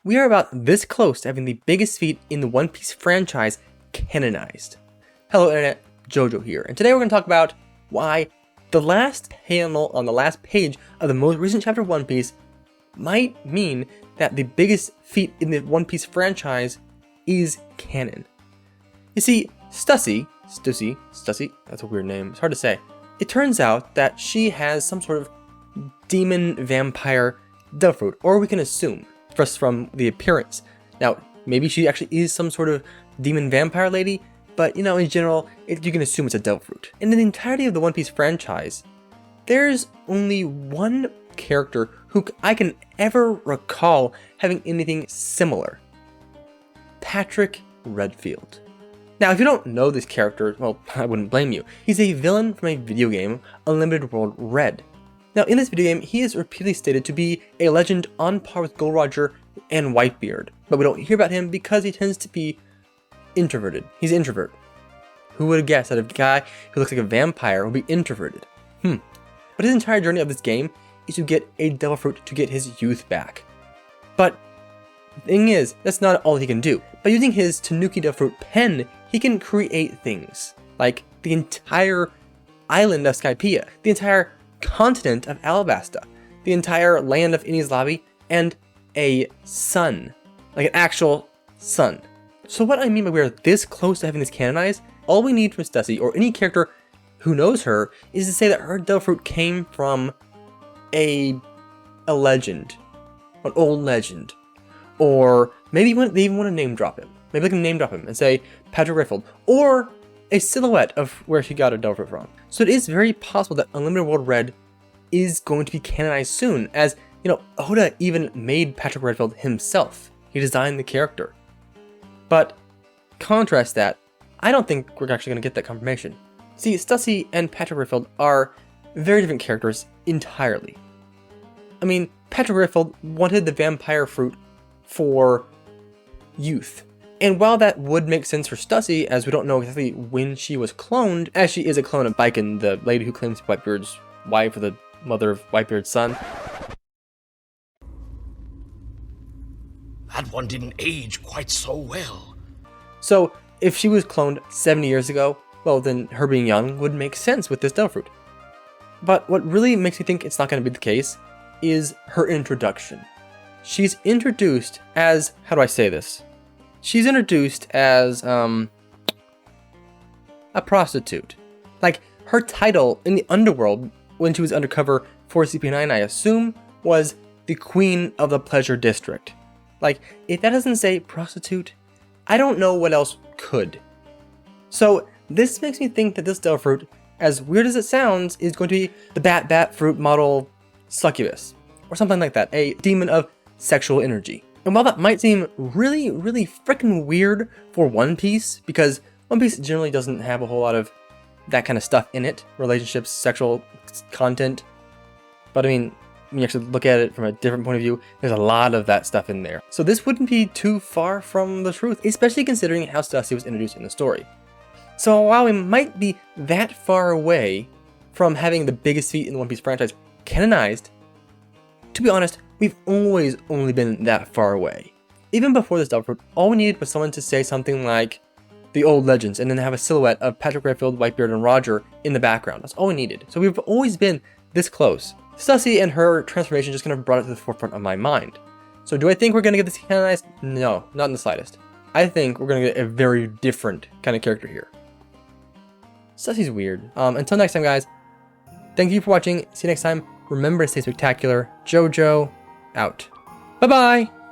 we are about this close to having the biggest feat in the One Piece franchise canonized. Hello Internet, Jojo here, and today we're going to talk about why the last panel on the last page of the most recent chapter of One Piece might mean that the biggest feat in the One Piece franchise is canon. You see, Stussy, that's a weird name, it's hard to say. It turns out that she has some sort of demon vampire devil fruit, or we can assume, just from the appearance. Now, maybe she actually is some sort of demon vampire lady, but you know, in general, you can assume it's a devil fruit. And in the entirety of the One Piece franchise, there's only one character who I can ever recall having anything similar. Patrick Redfield. Now, if you don't know this character, well, I wouldn't blame you. He's a villain from a video game, Unlimited World Red. Now, in this video game, he is repeatedly stated to be a legend on par with Gold Roger and Whitebeard, but we don't hear about him because he tends to be introverted. He's an introvert. Who would have guessed that a guy who looks like a vampire would be introverted? But his entire journey of this game is to get a devil fruit to get his youth back. But the thing is, that's not all he can do. By using his Tanuki devil fruit pen, he can create things like the entire island of Skypiea, the entire continent of Alabasta, the entire land of Enies Lobby, and a sun, like an actual sun. So what I mean by we're this close to having this canonized, all we need from Stussy, or any character who knows her, is to say that her devil fruit came from a legend, an old legend, or maybe they even want to name drop him. Maybe they can name drop him and say Patrick Redfield, or a silhouette of where she got a devil fruit from. So it is very possible that Unlimited World Red is going to be canonized soon, as, you know, Oda even made Patrick Redfield himself. He designed the character. But contrast that, I don't think we're actually going to get that confirmation. See, Stussy and Patrick Redfield are very different characters entirely. I mean, Patrick Redfield wanted the vampire fruit for youth. And while that would make sense for Stussy, as we don't know exactly when she was cloned, as she is a clone of Baiken, the lady who claims Whitebeard's wife or the mother of Whitebeard's son. That one didn't age quite so well. So, if she was cloned 70 years ago, well then her being young would make sense with this devil fruit. But what really makes me think it's not going to be the case is her introduction. She's introduced as, how do I say this? She's introduced as, a prostitute. Like, her title in the underworld, when she was undercover for CP9, I assume, was the Queen of the Pleasure District. Like, if that doesn't say prostitute, I don't know what else could. So, this makes me think that this devil fruit, as weird as it sounds, is going to be the Bat Fruit model succubus, or something like that, a demon of sexual energy. And while that might seem really, really freaking weird for One Piece, because One Piece generally doesn't have a whole lot of that kind of stuff in it, relationships, sexual content, but I mean, when you actually look at it from a different point of view, there's a lot of that stuff in there. So this wouldn't be too far from the truth, especially considering how Stussy was introduced in the story. So while we might be that far away from having the biggest feat in the One Piece franchise canonized, to be honest, we've always only been that far away. Even before this devil fruit, all we needed was someone to say something like the old legends and then have a silhouette of Patrick Redfield, Whitebeard, and Roger in the background. That's all we needed. So we've always been this close. Stussy and her transformation just kind of brought it to the forefront of my mind. So do I think we're going to get this canonized? No, not in the slightest. I think we're going to get a very different kind of character here. Stussy's weird. Until next time, guys, thank you for watching. See you next time. Remember to stay spectacular. Jojo, out. Bye-bye!